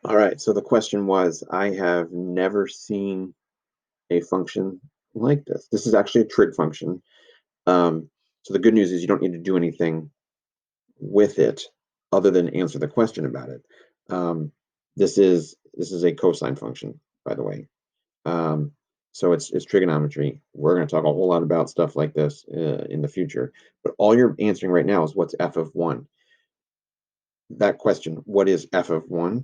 All right, so the question was, I have never seen a function like this. This is actually a trig function. Um, so the good news is you don't need to do anything with it other than answer the question about it. Um, this is a cosine function, by the way. Um, so it's trigonometry. We're going to talk a whole lot about stuff like this in the future. But all you're answering right now is what's f of 1. That question, what is f of 1,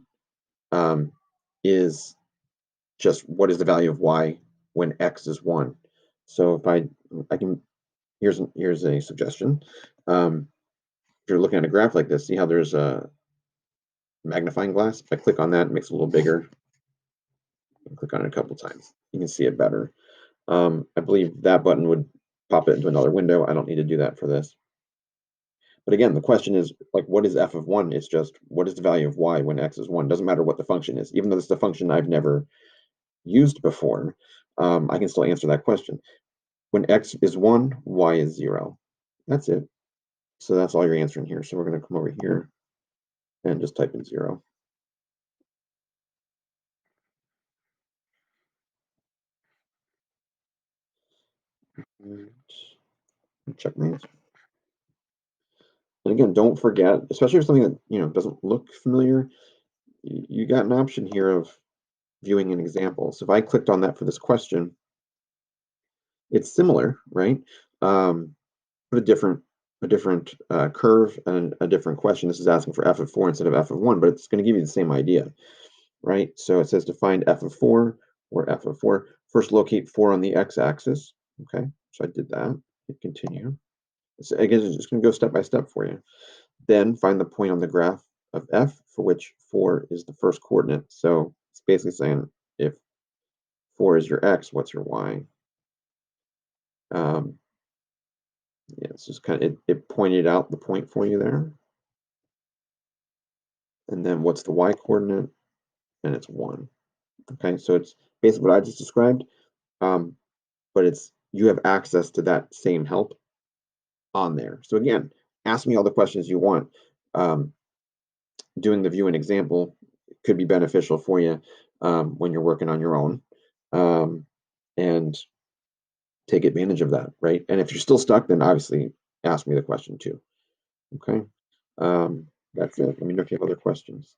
is just what is the value of y when x is 1. So if I can, here's a suggestion. If you're looking at a graph like this, see how there's a magnifying glass? If I click on that, it makes it a little bigger. Click on it a couple times. You can see it better. I believe that button would pop it into another window. I don't need to do that for this. But again, the question is like, what is f of 1? It's just what is the value of y when x is 1? Doesn't matter what the function is. Even though this is a function I've never used before, I can still answer that question. When x is 1, y is 0. That's it. So that's all you're answering here. So we're going to come over here and just type in 0. And check my answer. And again, don't forget, especially for something that doesn't look familiar, you got an option here of viewing an example. So if I clicked on that for this question, it's similar, right? But a different curve and a different question. This is asking for f of 4 instead of f of 1, but it's going to give you the same idea, right? So it says to find f of 4 or f of 4. First, locate 4 on the x-axis. Okay, so I did that. Hit continue. So again, it's just going to go step by step for you. Then find the point on the graph of f for which 4 is the first coordinate. So it's basically saying if 4 is your x, what's your y? Um, yeah, it's just kind of, it pointed out the point for you there. And then what's the y coordinate? And it's 1. Okay, so it's basically what I just described, but you have access to that same help on there. So again, ask me all the questions you want. Um, Doing the view and example could be beneficial for you when you're working on your own, and take advantage of that, right? And if you're still stuck, then obviously ask me the question too. Okay, that's it. Let me know if you have other questions.